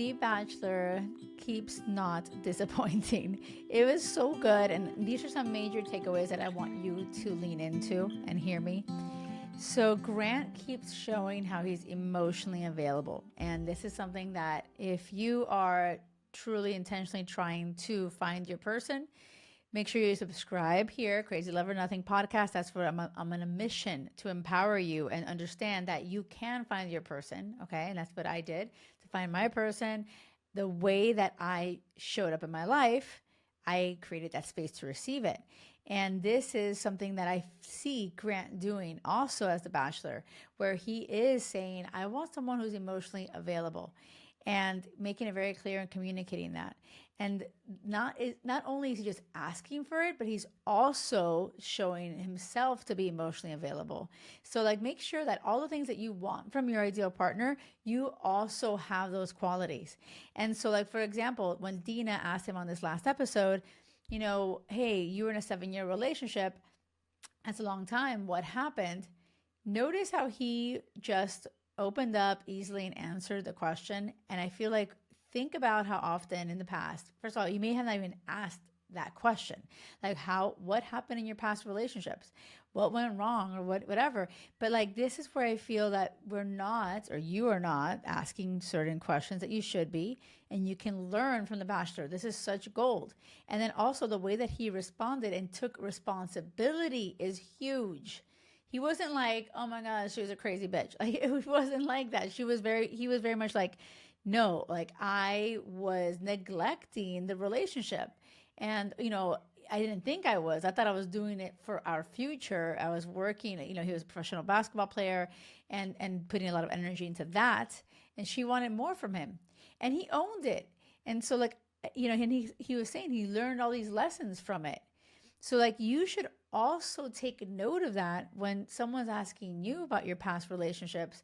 The Bachelor keeps not disappointing. It was so good, and these are some major takeaways that I want you to lean into and hear me. So, Grant keeps showing how he's emotionally available. And this is something that if you are truly intentionally trying to find your person, make sure you subscribe here, Crazy Love or Nothing podcast. That's where I'm on a mission to empower you and understand that you can find your person. Okay. And that's what I did to find my person. The way that I showed up in my life, I created that space to receive it. And this is something that I see Grant doing also as the Bachelor, where he is saying, I want someone who's emotionally available, and making it very clear and communicating that. And not only is he just asking for it, but he's also showing himself to be emotionally available. So like, make sure that all the things that you want from your ideal partner, you also have those qualities. And so like, for example, when Dina asked him on this last episode, hey, you were in a 7-year relationship. That's a long time. What happened? Notice how he just opened up easily and answered the question. And I feel like, think about how often in the past, first of all, you may have not even asked that question, like what happened in your past relationships, what went wrong, or whatever. But like, this is where I feel that we're not, or you are not asking certain questions that you should be, and you can learn from the Bachelor. This is such gold. And then also the way that he responded and took responsibility is huge. He wasn't like, oh my gosh, she was a crazy bitch. Like, it wasn't like that. He was very much like, no, like, I was neglecting the relationship. And, I didn't think I was. I thought I was doing it for our future. I was working, he was a professional basketball player and putting a lot of energy into that. And she wanted more from him. And he owned it. And so like, and he was saying he learned all these lessons from it. So like, you should also take note of that when someone's asking you about your past relationships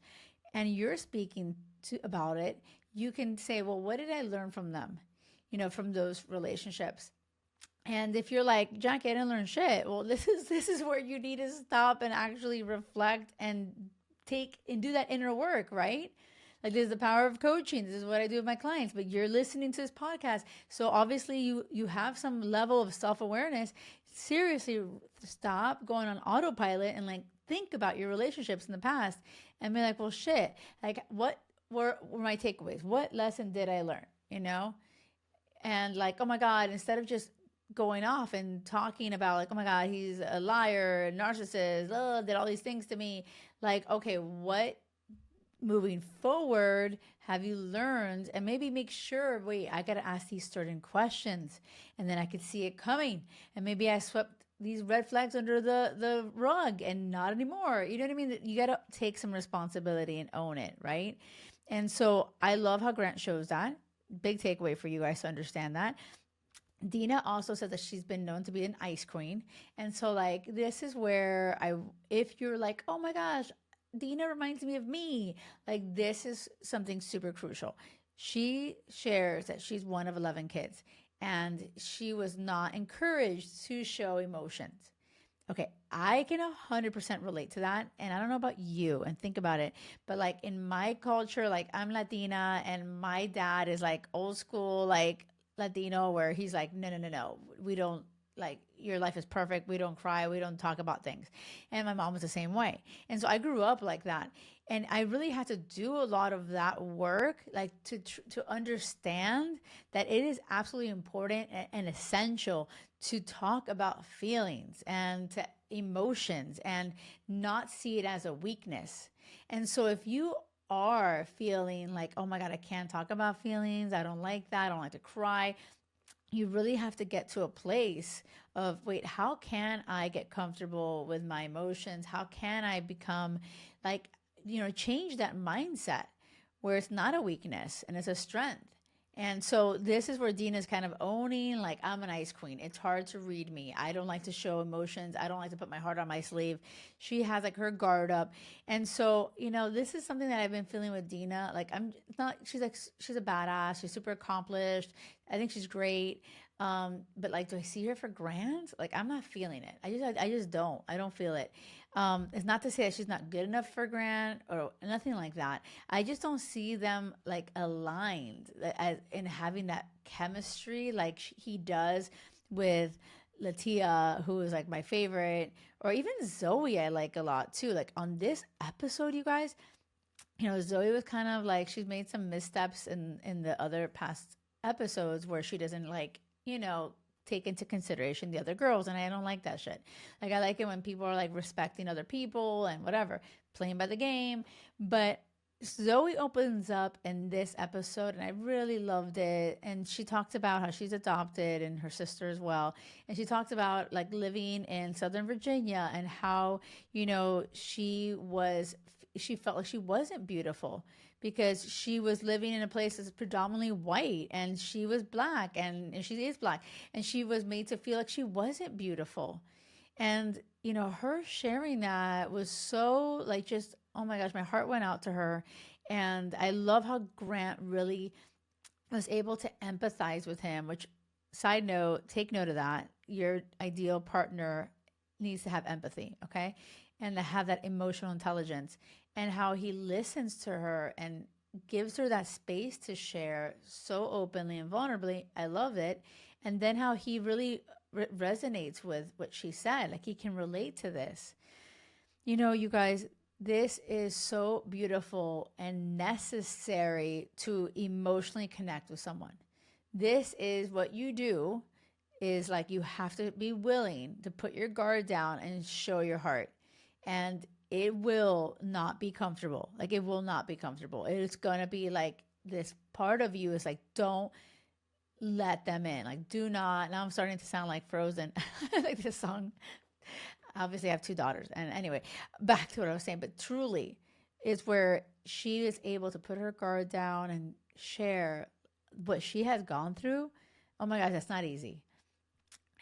and you're speaking about it. You can say, well, what did I learn from them, from those relationships? And if you're like, Jackie, I didn't learn shit. Well, this is where you need to stop and actually reflect and do that inner work, right? Like, this is the power of coaching. This is what I do with my clients. But you're listening to this podcast, so obviously you have some level of self-awareness. Seriously, stop going on autopilot and like, think about your relationships in the past and be like, well, shit, like, what were my takeaways? What lesson did I learn? And like, oh my God, instead of just going off and talking about like, oh my God, he's a liar, a narcissist, did all these things to me. Like, okay, what moving forward have you learned? And maybe make sure, wait, I got to ask these certain questions, and then I could see it coming. And maybe I swept these red flags under the rug, and not anymore. You know what I mean? You got to take some responsibility and own it, right? And so I love how Grant shows that. Big takeaway for you guys to understand that. Dina also said that she's been known to be an ice queen. And so like, this is where if you're like, oh my gosh, Dina reminds me of me, like, this is something super crucial. She shares that she's one of 11 kids and she was not encouraged to show emotions. Okay, I can 100% relate to that. And I don't know about you, and think about it, but like, in my culture, like, I'm Latina and my dad is like old school, like Latino, where he's like, no, we don't, like, your life is perfect. We don't cry. We don't talk about things. And my mom was the same way. And so I grew up like that. And I really had to do a lot of that work, like to understand that it is absolutely important and essential to talk about feelings and to emotions and not see it as a weakness. And so if you are feeling like, oh my God, I can't talk about feelings, I don't like that, I don't like to cry, you really have to get to a place of, wait, how can I get comfortable with my emotions? How can I become like, change that mindset where it's not a weakness and it's a strength. And so this is where Dina's kind of owning, like, I'm an ice queen. It's hard to read me. I don't like to show emotions. I don't like to put my heart on my sleeve. She has like her guard up. And so, this is something that I've been feeling with Dina. Like, she's a badass. She's super accomplished. I think she's great. But like, do I see her for Grant? Like, I'm not feeling it. I just don't feel it. It's not to say that she's not good enough for Grant or nothing like that. I just don't see them like aligned as in having that chemistry like he does with Latia, who is like my favorite, or even Zoe. I like a lot too. Like on this episode, you guys, Zoe was kind of like she's made some missteps in the other past episodes where she doesn't like, take into consideration the other girls, and I don't like that shit. Like I like it when people are like respecting other people and whatever, playing by the game. But Zoe opens up in this episode and I really loved it. And she talked about how she's adopted and her sister as well. And she talked about like living in Southern Virginia and how, she felt like she wasn't beautiful because she was living in a place that's predominantly white and she was black and she is black and she was made to feel like she wasn't beautiful. And, her sharing that was so like just, oh my gosh, my heart went out to her. And I love how Grant really was able to empathize with him, which, side note, take note of that. Your ideal partner needs to have empathy, okay? And to have that emotional intelligence, and how he listens to her and gives her that space to share so openly and vulnerably. I love it. And then how he really resonates with what she said. Like he can relate to this. You guys, this is so beautiful and necessary to emotionally connect with someone. This is what you do, is like you have to be willing to put your guard down and show your heart. And it will not be comfortable. Like it will not be comfortable. It's going to be like this part of you is like, don't let them in. Like, do not. Now I'm starting to sound like Frozen, like this song. Obviously, I have two daughters. And anyway, back to what I was saying. But truly, is where she is able to put her guard down and share what she has gone through. Oh my gosh, that's not easy.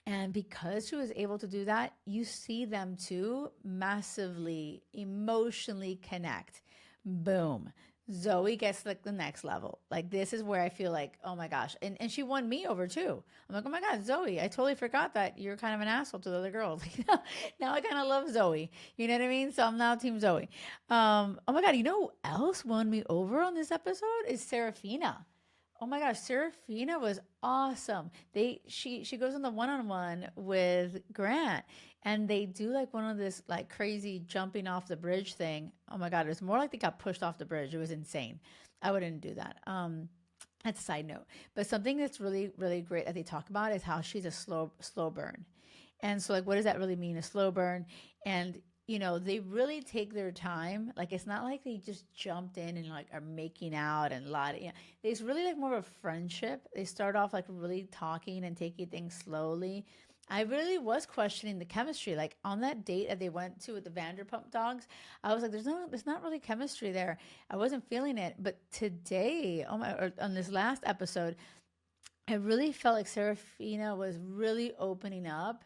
And because she was able to do that, you see them too massively emotionally connect. Boom. Zoe gets like the next level. Like this is where I feel like, oh my gosh. And she won me over too. I'm like, oh my God, Zoe, I totally forgot that you're kind of an asshole to the other girls. Now I kind of love Zoe. You know what I mean? So I'm now team Zoe. Oh my God, you know who else won me over on this episode is Serafina. Oh my gosh, Serafina was awesome. She goes on the one-on-one with Grant and they do like one of this like crazy jumping off the bridge thing. Oh my god, it was more like they got pushed off the bridge. It was insane. I wouldn't do that. That's a side note. But something that's really, really great that they talk about is how she's a slow burn. And so, like, what does that really mean? A slow burn. And, they really take their time. Like, it's not like they just jumped in and, like, are making out and a lot of, it's really like more of a friendship. They start off, like, really talking and taking things slowly. I really was questioning the chemistry. Like, on that date that they went to with the Vanderpump dogs, I was like, there's not really chemistry there. I wasn't feeling it. But today, or on this last episode, I really felt like Serafina was really opening up,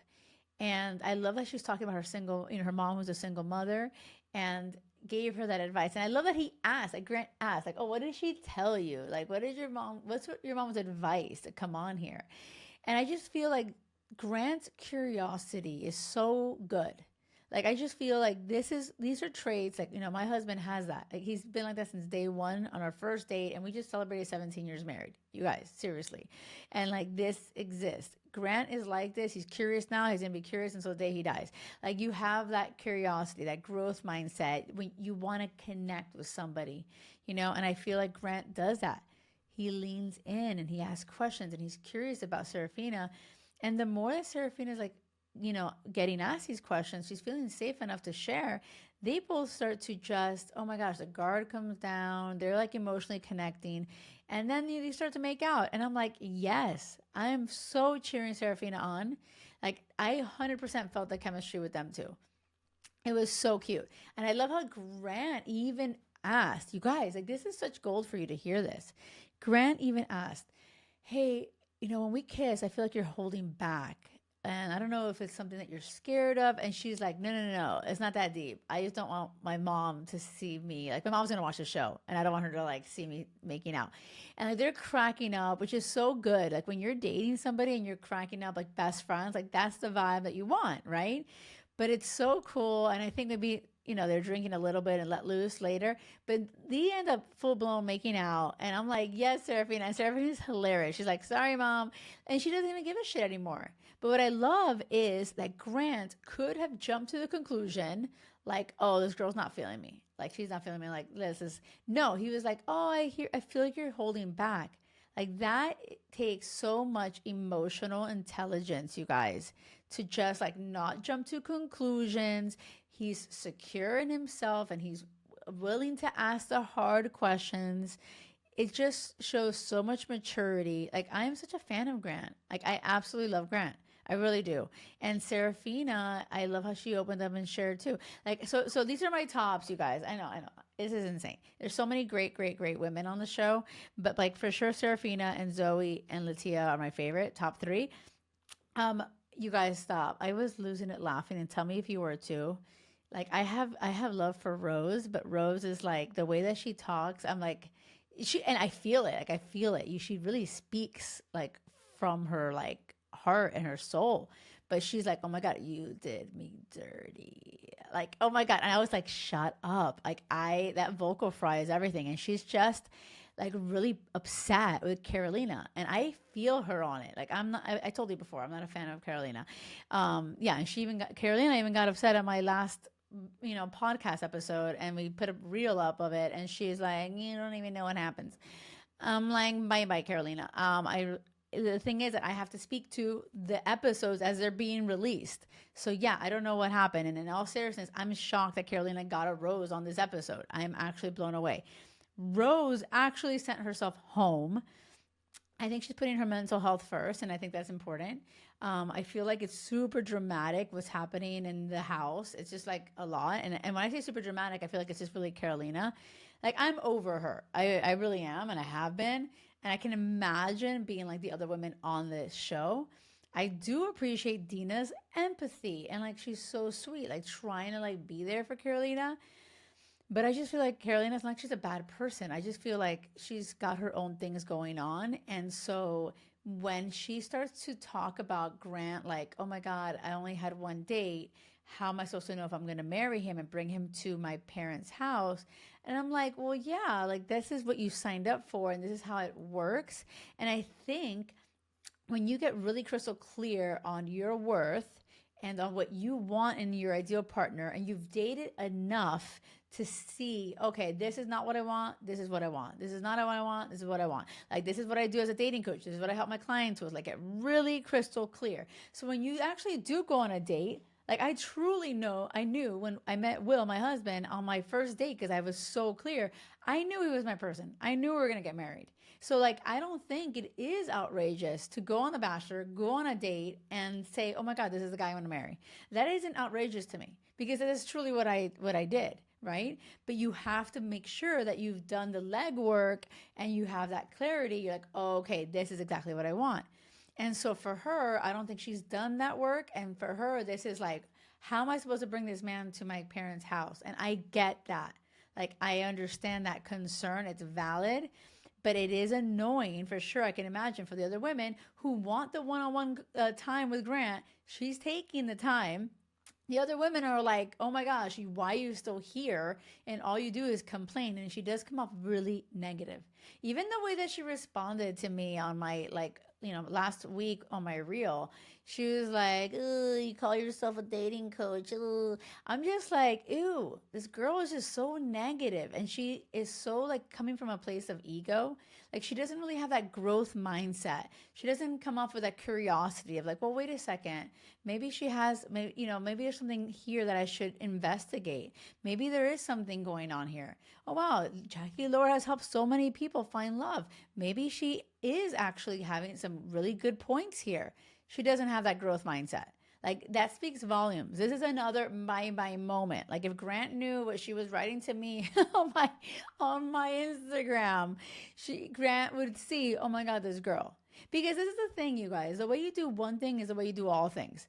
and I love that she was talking about her single, her mom was a single mother and gave her that advice. And I love that he asked, like Grant asked, like, oh, what did she tell you? Like, what's your mom's advice to come on here? And I just feel like Grant's curiosity is so good. Like I just feel like these are traits like my husband has that. Like he's been like that since day one on our first date, and we just celebrated 17 years married. You guys, seriously, and like this exists. Grant is like this. He's curious now. He's gonna be curious until the day he dies. Like you have that curiosity, that growth mindset when you want to connect with somebody, And I feel like Grant does that. He leans in and he asks questions and he's curious about Serafina. And the more that Serafina's like, getting asked these questions, she's feeling safe enough to share. They both start to just, oh my gosh, the guard comes down. They're like emotionally connecting. And then they start to make out. And I'm like, yes, I am so cheering Serafina on. Like, I 100% felt the chemistry with them too. It was so cute. And I love how Grant even asked, you guys, like, this is such gold for you to hear this. Grant even asked, hey, when we kiss, I feel like you're holding back. And I don't know if it's something that you're scared of. And she's like, no. It's not that deep. I just don't want my mom to see me. Like my mom's going to watch the show and I don't want her to like see me making out. And like they're cracking up, which is so good. Like when you're dating somebody and you're cracking up like best friends, like that's the vibe that you want, right? But it's so cool. And I think maybe, they're drinking a little bit and let loose later. But they end up full blown making out. And I'm like, yes, Seraphina. And Seraphina's hilarious. She's like, sorry, mom. And she doesn't even give a shit anymore. But what I love is that Grant could have jumped to the conclusion, like, oh, this girl's not feeling me. Like, she's not feeling me. Like, this is, no, he was like, oh, I feel like you're holding back. Like, that takes so much emotional intelligence, you guys, to just like not jump to conclusions. He's secure in himself and he's willing to ask the hard questions. It just shows so much maturity. Like, I am such a fan of Grant. Like, I absolutely love Grant. I really do. And Serafina, I love how she opened up and shared too. Like, so these are my tops, you guys. I know. This is insane. There's so many great, great, great women on the show, but like for sure, Serafina and Zoe and Latia are my favorite, top three. Um, you guys stop. I was losing it laughing, and tell me if you were too. Like, I have love for Rose, but Rose is like the way that she talks. I'm like, and I feel it. Like, I feel it. She really speaks like from her like heart and her soul. But she's like, oh my God, you did me dirty. Like, oh my God. And I was like, shut up. Like, that vocal fry is everything. And she's just like really upset with Carolina. And I feel her on it. Like, I'm not, I told you before, I'm not a fan of Carolina. Yeah. And Carolina even got upset at my last, podcast episode. And we put a reel up of it. And she's like, you don't even know what happens. I'm like, bye bye, Carolina. The thing is that I have to speak to the episodes as they're being released. So yeah, I don't know what happened. And in all seriousness, I'm shocked that Carolina got a rose on this episode. I'm actually blown away. Rose actually sent herself home. I think she's putting her mental health first, and I think that's important. I feel like it's super dramatic what's happening in the house. It's just like a lot. And when I say super dramatic, I feel like it's just really Carolina. Like, I'm over her. I really am, and I have been. And I can imagine being like the other women on this show. I do appreciate Dina's empathy, and like she's so sweet, like trying to like be there for Carolina. But I just feel like Carolina's not like she's a bad person. I just feel like she's got her own things going on. And so when she starts to talk about Grant, like, oh my God, I only had one date. How am I supposed to know if I'm going to marry him and bring him to my parents' house? And I'm like, well, yeah, like this is what you signed up for and this is how it works. And I think when you get really crystal clear on your worth and on what you want in your ideal partner, and you've dated enough to see, okay, this is not what I want. This is what I want. This is not what I want. This is what I want. Like, this is what I do as a dating coach. This is what I help my clients with. Like, get really crystal clear. So when you actually do go on a date, like, I truly know, I knew when I met Will, my husband, on my first date, because I was so clear, I knew he was my person. I knew we were going to get married. So, like, I don't think it is outrageous to go on The Bachelor, go on a date, and say, oh my God, this is the guy I want to marry. That isn't outrageous to me, because that is truly what I did, right? But you have to make sure that you've done the legwork and you have that clarity. You're like, oh, okay, this is exactly what I want. And so for her, I don't think she's done that work. And for her, this is like, how am I supposed to bring this man to my parents' house? And I get that. Like, I understand that concern. It's valid, but it is annoying for sure. I can imagine for the other women who want the one-on-one time with Grant. She's taking the time. The other women are like, oh my gosh, why are you still here? And all you do is complain. And she does come off really negative. Even the way that she responded to me on my, like, last week on my reel, she was like, "Ooh, you call yourself a dating coach." Ooh. I'm just like, ew, this girl is just so negative. And she is so like coming from a place of ego. Like, she doesn't really have that growth mindset. She doesn't come off with that curiosity of like, well, wait a second. Maybe she has, maybe there's something here that I should investigate. Maybe there is something going on here. Oh, wow. Jackie Loor has helped so many people find love. Maybe she is actually having some really good points here. She doesn't have that growth mindset. Like, that speaks volumes. This is another my moment. Like, if Grant knew what she was writing to me on my Instagram, Grant would see, oh my God, this girl. Because this is the thing, you guys. The way you do one thing is the way you do all things.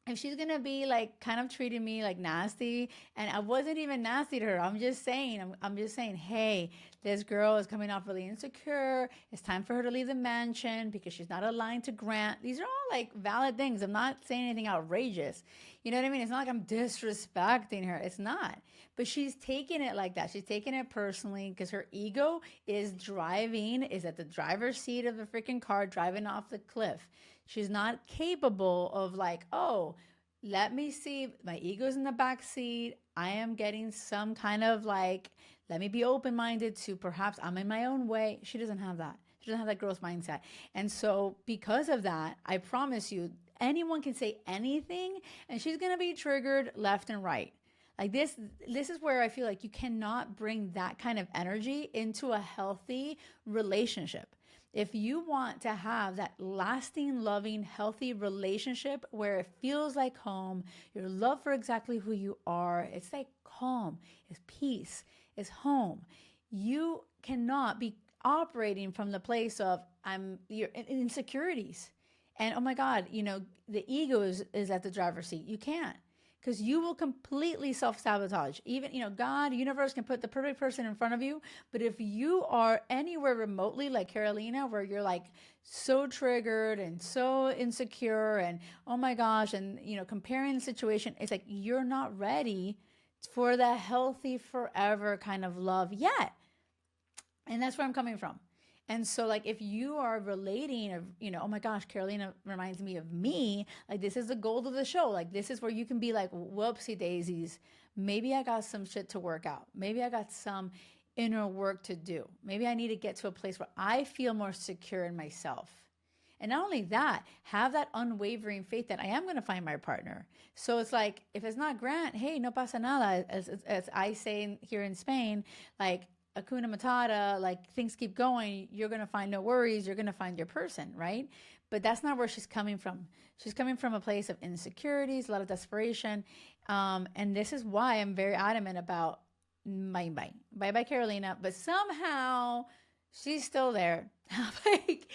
If she's gonna be like kind of treating me like nasty, and I wasn't even nasty to her, I'm just saying, hey, this girl is coming off really insecure. It's time for her to leave the mansion because she's not aligned to Grant. These are all like valid things. I'm not saying anything outrageous. You know what I mean? It's not like I'm disrespecting her. It's not. But she's taking it like that. She's taking it personally because her ego is at the driver's seat of the freaking car driving off the cliff. She's not capable of like, oh, let me see, my ego's in the back seat. I am getting some kind of like, let me be open minded to perhaps I'm in my own way. She doesn't have that. She doesn't have that growth mindset. And so, because of that, I promise you, anyone can say anything and she's going to be triggered left and right. Like this is where I feel like you cannot bring that kind of energy into a healthy relationship. If you want to have that lasting, loving, healthy relationship where it feels like home, your love for exactly who you are, it's like calm, it's peace, it's home. You cannot be operating from the place of your insecurities. And oh my God, the ego is at the driver's seat. You can't. Because you will completely self-sabotage. Even, God, universe can put the perfect person in front of you. But if you are anywhere remotely like Carolina, where you're like so triggered and so insecure and oh my gosh, and comparing the situation, it's like you're not ready for the healthy forever kind of love yet. And that's where I'm coming from. And so, like, if you are relating, oh my gosh, Carolina reminds me of me, like, this is the goal of the show. Like, this is where you can be like, whoopsie daisies. Maybe I got some shit to work out. Maybe I got some inner work to do. Maybe I need to get to a place where I feel more secure in myself. And not only that, have that unwavering faith that I am going to find my partner. So it's like, if it's not Grant, hey, no pasa nada. As I say here in Spain, like, Hakuna Matata, like things keep going, you're going to find no worries, you're going to find your person, right? But that's not where she's coming from. She's coming from a place of insecurities, a lot of desperation. And this is why I'm very adamant about bye Carolina. But somehow she's still there. Like,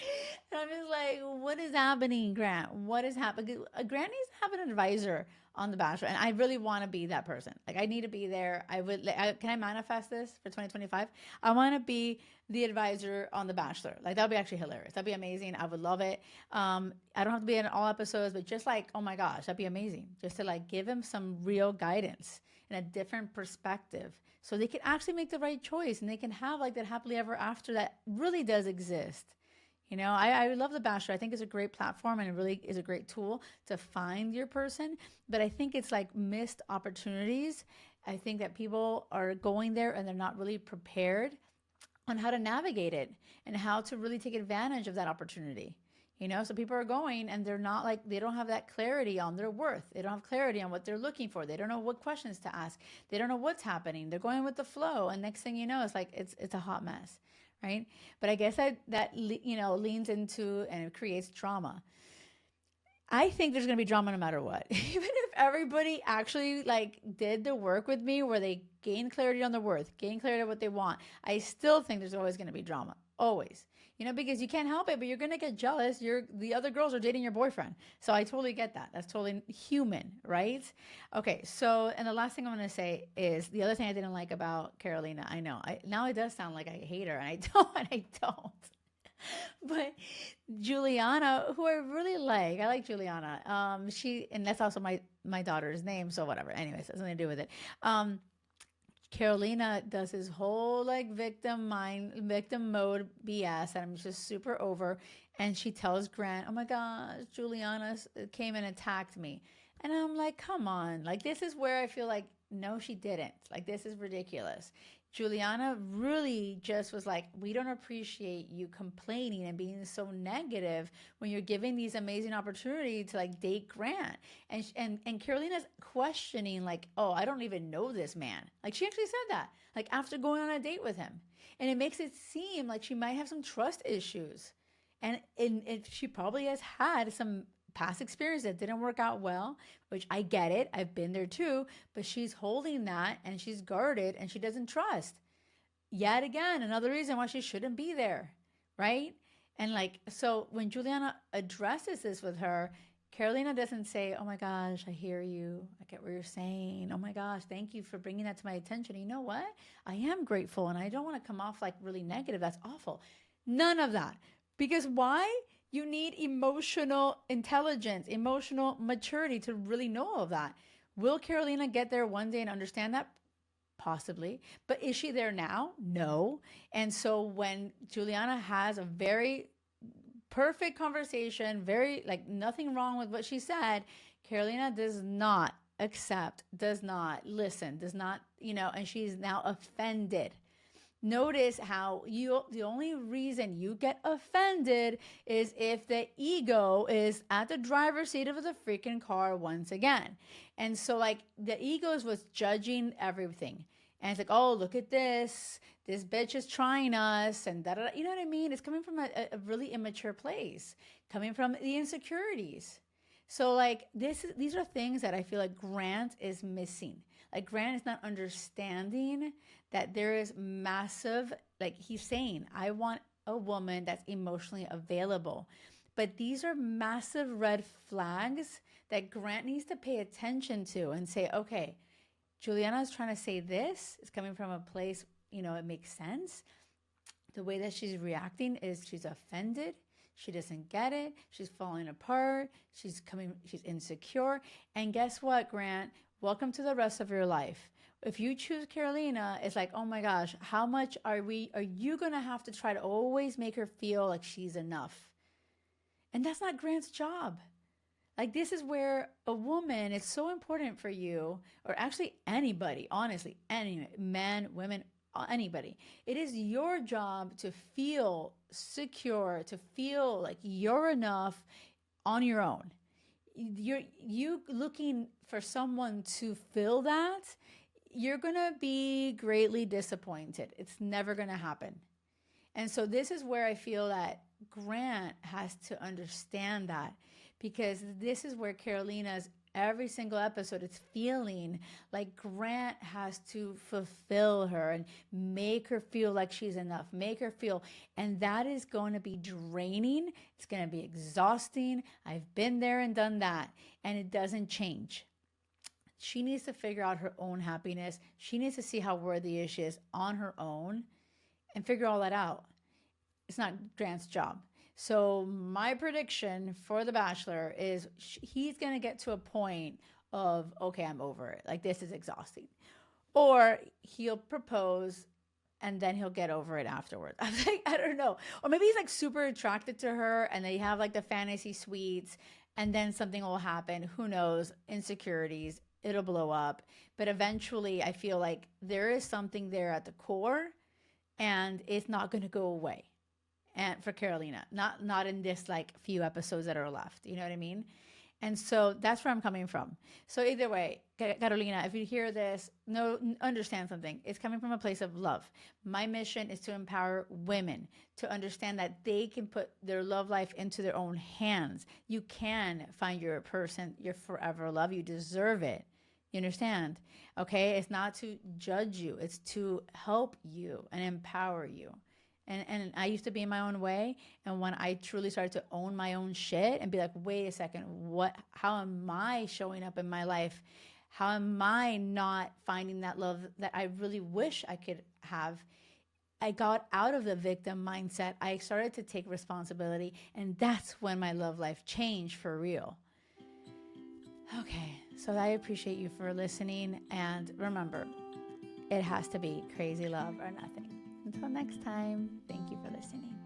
and I'm just like, what is happening, Grant? What is happening? Grant needs to have an advisor on The Bachelor, and I really want to be that person. Like, I need to be there. Can I manifest this for 2025? I want to be the advisor on The Bachelor. Like, that would be actually hilarious. That'd be amazing. I would love it. I don't have to be in all episodes, but just like, oh my gosh, that'd be amazing. Just to like give him some real guidance and a different perspective, so they can actually make the right choice and they can have like that happily ever after that really does exist. I love The Bachelor. I think it's a great platform and it really is a great tool to find your person. But I think it's like missed opportunities. I think that people are going there and they're not really prepared on how to navigate it and how to really take advantage of that opportunity. So people are going and they're not like, they don't have that clarity on their worth. They don't have clarity on what they're looking for. They don't know what questions to ask. They don't know what's happening. They're going with the flow. And next thing you know, it's like, it's a hot mess. Right. But I guess that leans into and it creates drama. I think there's going to be drama no matter what. Even if everybody actually like did the work with me where they gain clarity on their worth, gain clarity on what they want, I still think there's always going to be drama. Always. Because you can't help it, but you're going to get jealous. The other girls are dating your boyfriend. So I totally get that. That's totally human, right? Okay. So, and the last thing I'm going to say is the other thing I didn't like about Carolina. I know now it does sound like I hate her and I don't. But Juliana, who I really like, I like Juliana. And that's also my daughter's name. So whatever. Anyways, that's nothing to do with it. Carolina does his whole like victim mode BS that I'm just super over. And she tells Grant, oh my gosh, Juliana came and attacked me. And I'm like, come on. Like, this is where I feel like, no, she didn't. Like, this is ridiculous. Juliana really just was like, we don't appreciate you complaining and being so negative when you're giving these amazing opportunities to like date Grant. And Carolina's questioning like, oh, I don't even know this man. Like, she actually said that, like, after going on a date with him. And it makes it seem like she might have some trust issues. And she probably has had some past experience that didn't work out well, which I get it. I've been there too, but she's holding that and she's guarded and she doesn't trust. Yet again, another reason why she shouldn't be there, right? And like, so when Juliana addresses this with her, Carolina doesn't say, oh my gosh, I hear you. I get what you're saying. Oh my gosh, thank you for bringing that to my attention. You know what? I am grateful and I don't want to come off like really negative. That's awful. None of that. Because why? You need emotional intelligence, emotional maturity to really know all of that. Will Carolina get there one day and understand that? Possibly. But is she there now? No. And so when Juliana has a very perfect conversation, very like nothing wrong with what she said, Carolina does not accept, does not listen, does not, and she's now offended. Notice how the only reason you get offended is if the ego is at the driver's seat of the freaking car once again. And so like the ego was judging everything. And it's like, oh, look at this. This bitch is trying us and da da da. You know what I mean? It's coming from a really immature place, coming from the insecurities. So like these are things that I feel like Grant is missing. Like Grant is not understanding that there is massive, like he's saying, I want a woman that's emotionally available. But these are massive red flags that Grant needs to pay attention to and say, okay, Juliana is trying to say this. It's coming from a place, it makes sense. The way that she's reacting is she's offended. She doesn't get it. She's falling apart. She's insecure. And guess what, Grant? Welcome to the rest of your life. If you choose Carolina, it's like, oh my gosh, how much are you going to have to try to always make her feel like she's enough? And that's not Grant's job. Like this is where a woman, it's so important for you, or actually anybody, honestly, any men, women, anybody. It is your job to feel secure, to feel like you're enough on your own. You looking for someone to fill that, you're going to be greatly disappointed. It's never going to happen. And so this is where I feel that Grant has to understand that, because this is where Carolina's every single episode is feeling like Grant has to fulfill her and make her feel like she's enough, make her feel, and that is going to be draining. It's going to be exhausting. I've been there and done that, and it doesn't change. She needs to figure out her own happiness. She needs to see how worthy she is on her own and figure all that out. It's not Grant's job. So my prediction for The Bachelor is he's going to get to a point of, okay, I'm over it. Like, this is exhausting. Or he'll propose and then he'll get over it afterwards. I'm like, I don't know. Or maybe he's like super attracted to her and they have like the fantasy suites and then something will happen. Who knows? Insecurities. It'll blow up. But eventually I feel like there is something there at the core and it's not going to go away. And for Carolina, not in this like few episodes that are left, you know what I mean? And so that's where I'm coming from. So either way, Carolina, if you hear this, understand something. It's coming from a place of love. My mission is to empower women to understand that they can put their love life into their own hands. You can find your person, your forever love. You deserve it. You understand? Okay? It's not to judge you. It's to help you and empower you. And I used to be in my own way. And when I truly started to own my own shit and be like, wait a second, how am I showing up in my life? How am I not finding that love that I really wish I could have? I got out of the victim mindset. I started to take responsibility. And that's when my love life changed for real. Okay, so I appreciate you for listening. And remember, it has to be crazy love or nothing. Until next time, thank you for listening.